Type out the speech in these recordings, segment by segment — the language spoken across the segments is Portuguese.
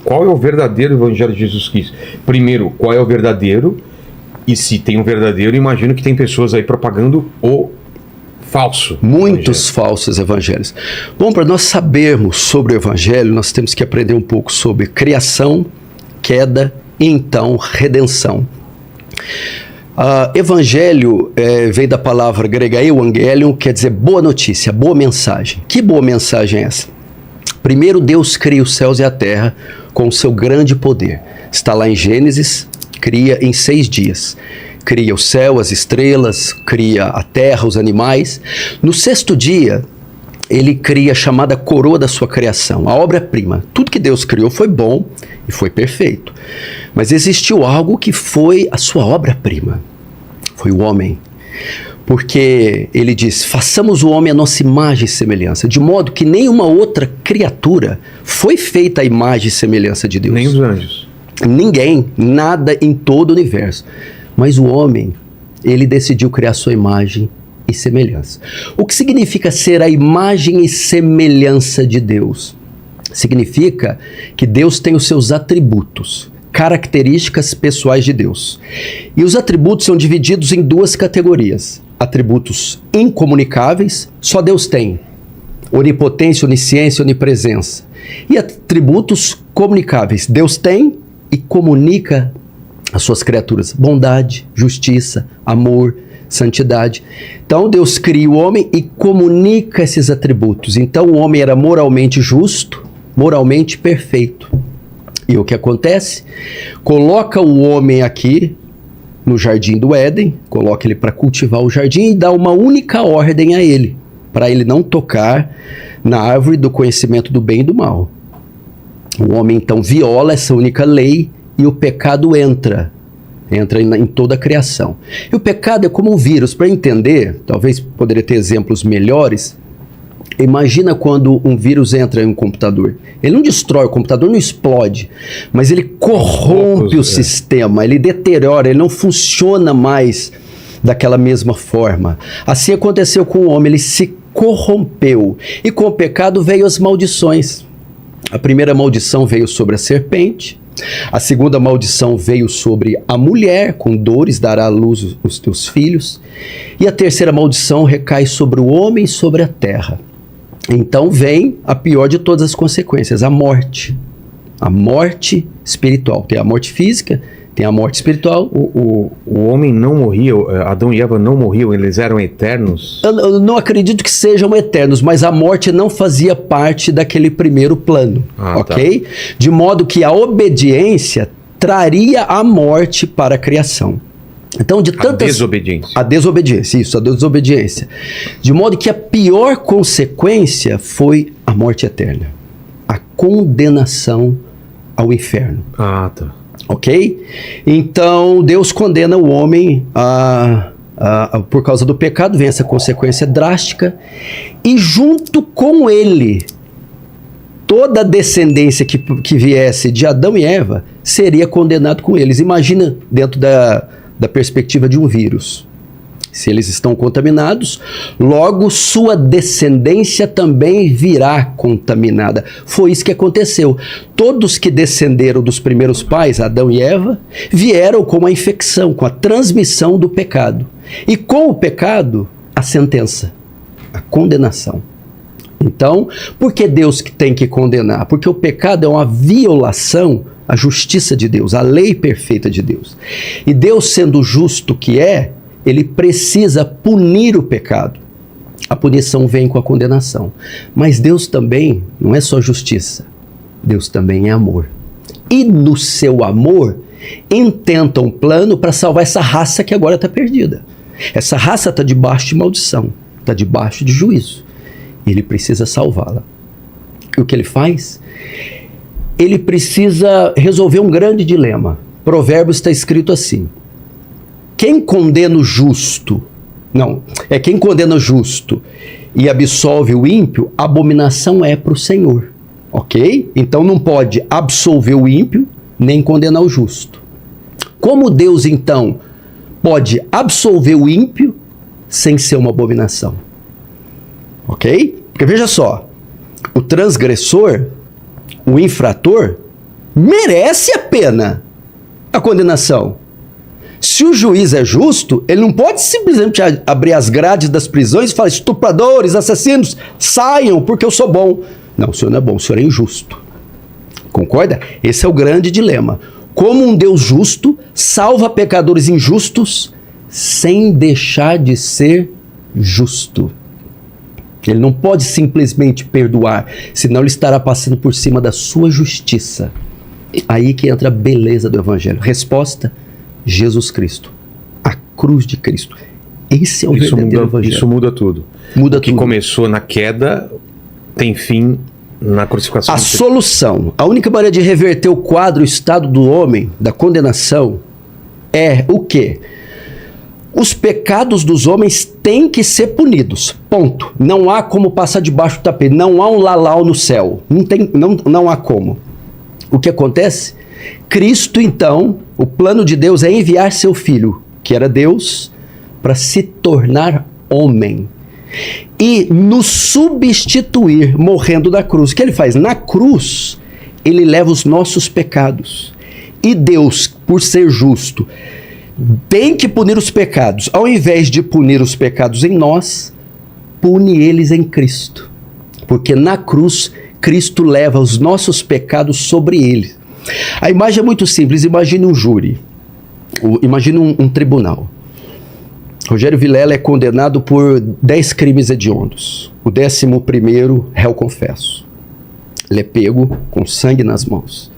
qual é o verdadeiro evangelho de Jesus Cristo? Primeiro, qual é o verdadeiro? E se tem um verdadeiro, imagino que tem pessoas aí propagando o falso. Muitos falsos evangelhos. Bom, para nós sabermos sobre o evangelho, nós temos que aprender um pouco sobre criação, queda e então redenção. Evangelho vem da palavra grega euangelion, quer dizer boa notícia, boa mensagem. Que boa mensagem é essa? Primeiro Deus cria os céus e a terra com o seu grande poder. Está lá em Gênesis, cria em 6 dias. Cria o céu, as estrelas, cria a terra, os animais. No 6º dia, ele cria a chamada coroa da sua criação, a obra-prima. Tudo que Deus criou foi bom e foi perfeito. Mas existiu algo que foi a sua obra-prima. Foi o homem. Porque ele diz, façamos o homem a nossa imagem e semelhança, de modo que nenhuma outra criatura foi feita à imagem e semelhança de Deus. Nem os anjos. Ninguém, nada em todo o universo. Mas o homem, ele decidiu criar sua imagem e semelhança. O que significa ser a imagem e semelhança de Deus? Significa que Deus tem os seus atributos, características pessoais de Deus. E os atributos são divididos em 2 categorias. Atributos incomunicáveis, só Deus tem. Onipotência, onisciência, onipresença. E atributos comunicáveis, Deus tem e comunica às suas criaturas. Bondade, justiça, amor, santidade. Então Deus cria o homem e comunica esses atributos. Então o homem era moralmente justo, moralmente perfeito. E o que acontece? Coloca o homem aqui no jardim do Éden, coloca ele para cultivar o jardim e dá uma única ordem a ele, para ele não tocar na árvore do conhecimento do bem e do mal. O homem então viola essa única lei e o pecado entra em toda a criação. E o pecado é como um vírus. Para entender, talvez poderia ter exemplos melhores. Imagina quando um vírus entra em um computador. Ele não destrói o computador, não explode, mas ele corrompe o sistema, ele deteriora, ele não funciona mais daquela mesma forma. Assim aconteceu com o homem, ele se corrompeu. E com o pecado veio as maldições. A primeira maldição veio sobre a serpente. A segunda maldição veio sobre a mulher, com dores dará à luz os teus filhos. E a terceira maldição recai sobre o homem e sobre a terra. Então vem a pior de todas as consequências, a morte. A morte espiritual. Tem a morte física, tem a morte espiritual. O homem não morria, Adão e Eva não morriam, eles eram eternos? Eu não acredito que sejam eternos, mas a morte não fazia parte daquele primeiro plano, ok? Tá. De modo que a obediência traria a morte para a criação. Então, de tantas... A desobediência. A desobediência. De modo que a pior consequência foi a morte eterna. A condenação ao inferno. Ah, tá. Ok? Então, Deus condena o homem por causa do pecado, vem essa consequência drástica, e junto com ele, toda a descendência que viesse de Adão e Eva seria condenado com eles. Imagina dentro da perspectiva de um vírus. Se eles estão contaminados, logo sua descendência também virá contaminada. Foi isso que aconteceu. Todos que descenderam dos primeiros pais, Adão e Eva, vieram com a infecção, com a transmissão do pecado. E com o pecado, a sentença, a condenação. Então, por que Deus tem que condenar? Porque o pecado é uma violação à justiça de Deus, à lei perfeita de Deus. E Deus, sendo justo que é, ele precisa punir o pecado. A punição vem com a condenação. Mas Deus também não é só justiça. Deus também é amor. E no seu amor, intenta um plano para salvar essa raça que agora está perdida. Essa raça está debaixo de maldição, está debaixo de juízo. E ele precisa salvá-la. E o que ele faz? Ele precisa resolver um grande dilema. Provérbios está escrito assim: quem condena o justo, quem condena o justo e absolve o ímpio, abominação é para o Senhor, ok? Então não pode absolver o ímpio, nem condenar o justo. Como Deus, então, pode absolver o ímpio sem ser uma abominação? Ok? Porque veja só, o transgressor, o infrator, merece a pena, a condenação. Se o juiz é justo, ele não pode simplesmente abrir as grades das prisões e falar: estupradores, assassinos, saiam porque eu sou bom. Não, o senhor não é bom, o senhor é injusto. Concorda? Esse é o grande dilema. Como um Deus justo salva pecadores injustos sem deixar de ser justo. Ele não pode simplesmente perdoar, senão ele estará passando por cima da sua justiça. Aí que entra a beleza do Evangelho. Resposta: Jesus Cristo, a cruz de Cristo. Esse é o verdadeiro Evangelho. Isso muda tudo. Muda o que tudo. Começou na queda tem fim na crucificação. A solução, a única maneira de reverter o quadro, o estado do homem, da condenação, é o quê? Os pecados dos homens têm que ser punidos. Ponto. Não há como passar debaixo do tapete. Não há um lalau no céu. Não há como. O que acontece? Cristo, então, o plano de Deus é enviar seu Filho, que era Deus, para se tornar homem. E nos substituir, morrendo na cruz. O que ele faz? Na cruz, ele leva os nossos pecados. E Deus, por ser justo, tem que punir os pecados. Ao invés de punir os pecados em nós, pune eles em Cristo. Porque na cruz, Cristo leva os nossos pecados sobre ele. A imagem é muito simples. Imagine um júri. Imagine um tribunal. Rogério Vilela é condenado por 10 crimes hediondos. O 11º, réu confesso. Ele é pego com sangue nas mãos.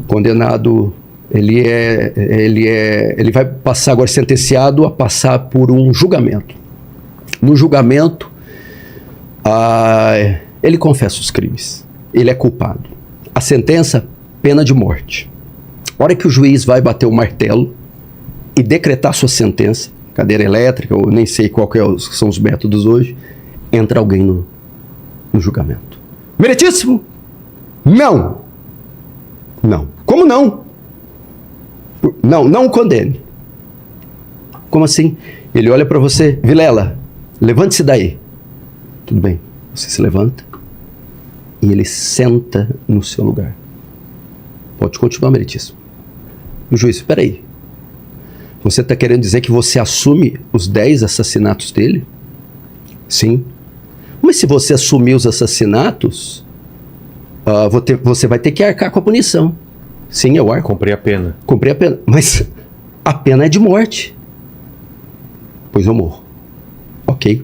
Condenado, ele vai passar agora, sentenciado a passar por um julgamento. No julgamento, ele confessa os crimes. Ele é culpado. A sentença: pena de morte. A hora que o juiz vai bater o martelo e decretar sua sentença, cadeira elétrica, ou nem sei qual que são os métodos hoje, entra alguém no julgamento. Meritíssimo? Não. Não. Como não? Não o condene. Como assim? Ele olha para você: Vilela, levante-se daí. Tudo bem. Você se levanta e ele senta no seu lugar. Pode continuar, meritíssimo. O juiz: espera aí. Você está querendo dizer que você assume os 10 assassinatos dele? Sim. Mas se você assumir os assassinatos, você vai ter que arcar com a punição. Sim, eu arco. Cumprir a pena. Cumprir a pena. Mas a pena é de morte. Pois eu morro. Ok.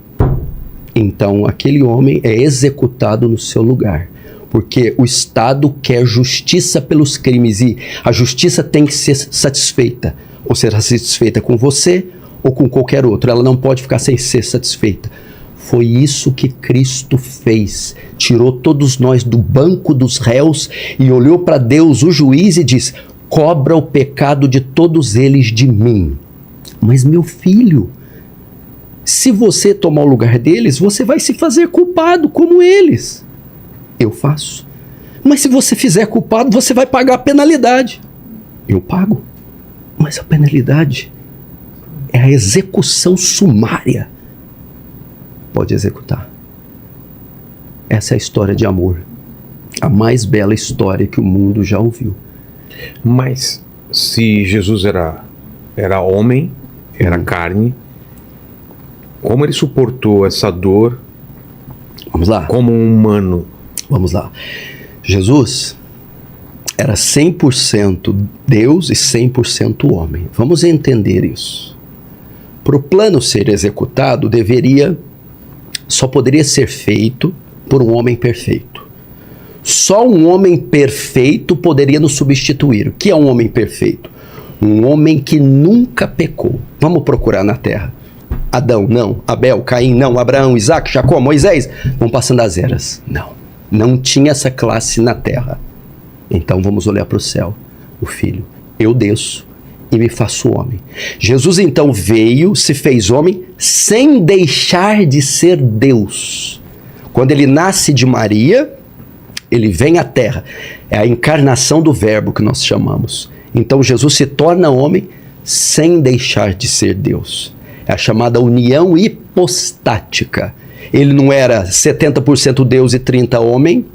Então aquele homem é executado no seu lugar. Porque o Estado quer justiça pelos crimes e a justiça tem que ser satisfeita. Ou será satisfeita com você ou com qualquer outro. Ela não pode ficar sem ser satisfeita. Foi isso que Cristo fez. Tirou todos nós do banco dos réus e olhou para Deus, o juiz, e diz: cobra o pecado de todos eles de mim. Mas meu filho, se você tomar o lugar deles, você vai se fazer culpado como eles. Eu faço. Mas se você fizer culpado, você vai pagar a penalidade. Eu pago. Mas a penalidade é a execução sumária. Pode executar. Essa é a história de amor. A mais bela história que o mundo já ouviu. Mas se Jesus era homem, era carne, como ele suportou essa dor? Vamos lá. Como um humano? Vamos lá. Jesus era 100% Deus e 100% homem. Vamos entender isso. Para o plano ser executado, só poderia ser feito por um homem perfeito. Só um homem perfeito poderia nos substituir. O que é um homem perfeito? Um homem que nunca pecou. Vamos procurar na terra. Adão, não. Abel, Caim, não. Abraão, Isaac, Jacó, Moisés. Vão passando as eras. Não tinha essa classe na terra. Então vamos olhar para o céu. O Filho. Eu desço e me faço homem. Jesus então veio, se fez homem, sem deixar de ser Deus. Quando ele nasce de Maria, ele vem à terra. É a encarnação do verbo que nós chamamos. Então Jesus se torna homem sem deixar de ser Deus. É a chamada união hipostática. Ele não era 70% Deus e 30% homem,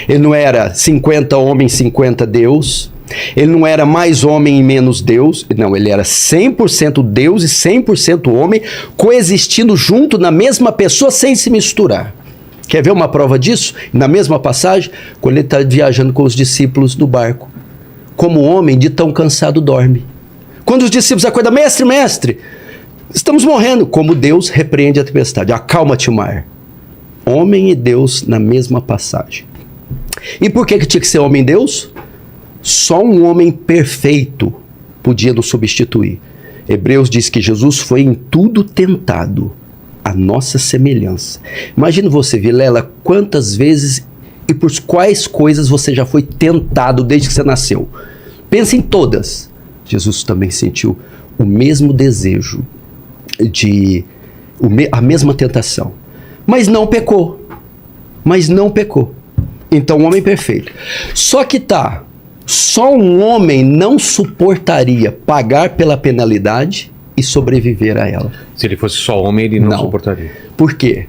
Ele não era 50 homens, 50 Deus. Ele não era mais homem e menos Deus. Não, ele era 100% Deus e 100% homem, coexistindo junto na mesma pessoa sem se misturar. Quer ver uma prova disso? Na mesma passagem, quando ele está viajando com os discípulos no barco. Como homem de tão cansado dorme. Quando os discípulos acordam, mestre, mestre, estamos morrendo. Como Deus repreende a tempestade. Acalma-te, mar. Homem e Deus na mesma passagem. E por que tinha que ser homem e Deus? Só um homem perfeito podia nos substituir. Hebreus diz que Jesus foi em tudo tentado, a nossa semelhança. Imagina você, Vilela, quantas vezes e por quais coisas você já foi tentado desde que você nasceu. Pense em todas. Jesus também sentiu o mesmo desejo, a mesma tentação. Mas não pecou. Então, um homem perfeito. Só um homem não suportaria pagar pela penalidade e sobreviver a ela. Se ele fosse só homem, ele não suportaria. Por quê?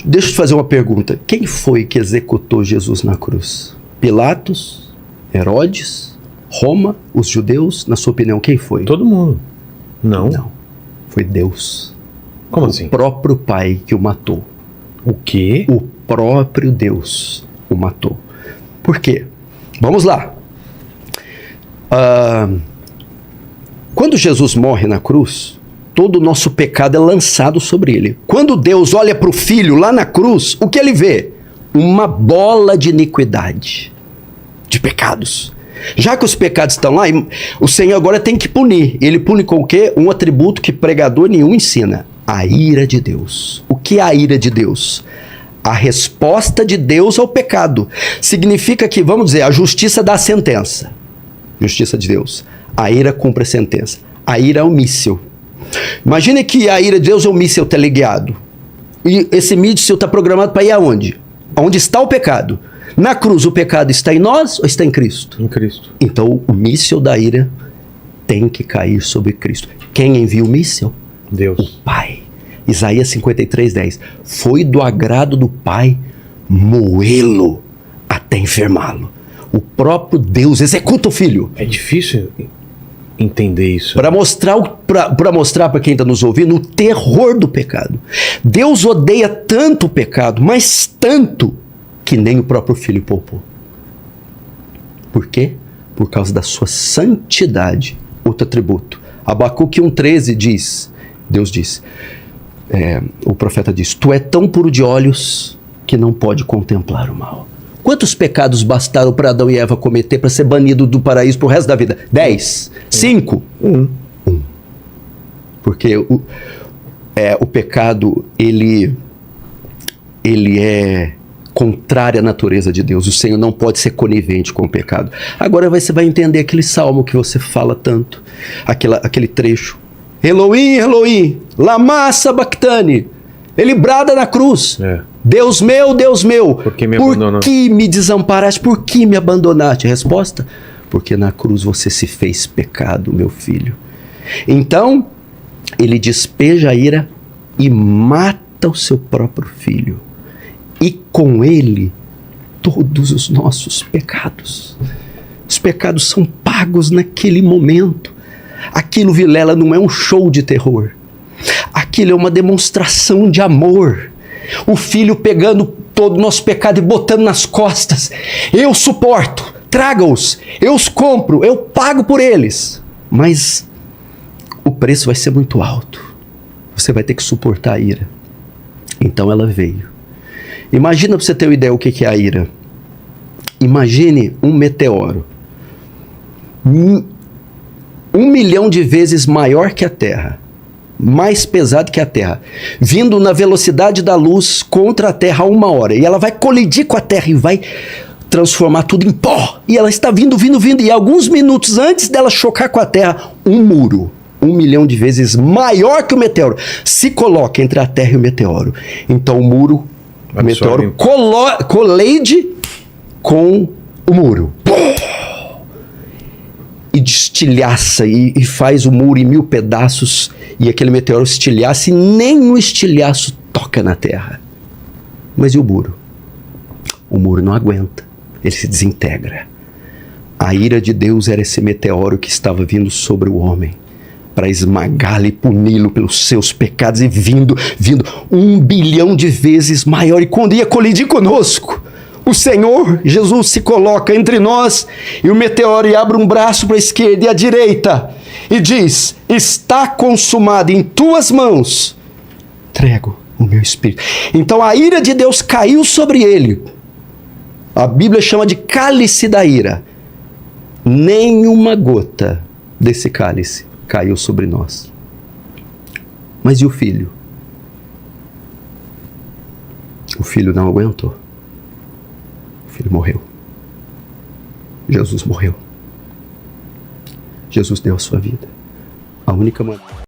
Deixa eu te fazer uma pergunta. Quem foi que executou Jesus na cruz? Pilatos? Herodes? Roma? Os judeus? Na sua opinião, quem foi? Todo mundo. Não. Foi Deus. Como assim? O próprio Pai que o matou. O quê? O próprio Deus o matou. Por quê? Vamos lá. Quando Jesus morre na cruz, todo o nosso pecado é lançado sobre ele. Quando Deus olha para o Filho lá na cruz, o que ele vê? Uma bola de iniquidade, de pecados. Já que os pecados estão lá, o Senhor agora tem que punir. Ele pune com o quê? Um atributo que pregador nenhum ensina. A ira de Deus. O que é a ira de Deus? A resposta de Deus ao pecado. Significa que, vamos dizer, a justiça dá a sentença. Justiça de Deus. A ira cumpre a sentença. A ira é um míssil. Imagine que a ira de Deus é um míssil teleguiado. E esse míssil está programado para ir aonde? Onde está o pecado? Na cruz, o pecado está em nós ou está em Cristo? Em Cristo. Então, o míssil da ira tem que cair sobre Cristo. Quem envia o míssil? Deus. O Pai. Isaías 53:10. Foi do agrado do Pai moê-lo até enfermá-lo. O próprio Deus executa o Filho. É difícil entender isso. Para mostrar para quem está nos ouvindo o terror do pecado. Deus odeia tanto o pecado, mas tanto, que nem o próprio Filho poupou. Por quê? Por causa da sua santidade. Outro atributo. Abacuque 1,13 diz, Deus diz, o profeta diz, tu é tão puro de olhos que não pode contemplar o mal. Quantos pecados bastaram para Adão e Eva cometer para ser banido do paraíso pro resto da vida? 10? 5? 1. Porque o pecado, ele é contrário à natureza de Deus. O Senhor não pode ser conivente com o pecado. Agora você vai entender aquele salmo que você fala tanto, aquele trecho. Elohim, Elohim, lama sabachthani. Ele brada na cruz. Deus meu, por que me desamparaste? Por que me abandonaste? Resposta: porque na cruz você se fez pecado, meu filho. Então, ele despeja a ira e mata o seu próprio filho. E com ele, todos os nossos pecados. Os pecados são pagos naquele momento. Aquilo, Vilela, não é um show de terror. Aquilo é uma demonstração de amor. O filho pegando todo o nosso pecado e botando nas costas. Eu suporto, traga-os, eu os compro, eu pago por eles. Mas o preço vai ser muito alto. Você vai ter que suportar a ira. Então ela veio. Imagina, para você ter uma ideia o que é a ira. Imagine um meteoro. 1 milhão de vezes maior que a Terra. Mais pesado que a Terra, vindo na velocidade da luz contra a Terra a 1 hora, e ela vai colidir com a Terra e vai transformar tudo em pó, e ela está vindo, e alguns minutos antes dela chocar com a Terra, um muro, 1 milhão de vezes maior que o meteoro, se coloca entre a Terra e o meteoro. Então o muro, o meteoro colide com o muro. E destilhaça e faz o muro em 1000 pedaços, e aquele meteoro estilhaça, e nem o estilhaço toca na terra. Mas e o muro? o muro não aguenta, ele se desintegra. A ira de Deus era esse meteoro que estava vindo sobre o homem para esmagá-lo e puni-lo pelos seus pecados, e vindo 1 bilhão de vezes maior. E quando ia colidir conosco, o Senhor Jesus se coloca entre nós e o meteoro abre um braço para a esquerda e a direita e diz: está consumado, em tuas mãos entrego o meu espírito. Então a ira de Deus caiu sobre ele. A Bíblia chama de cálice da ira. Nenhuma gota desse cálice caiu sobre nós. Mas e o filho? O filho não aguentou. O filho morreu. Jesus morreu. Jesus deu a sua vida. A única maneira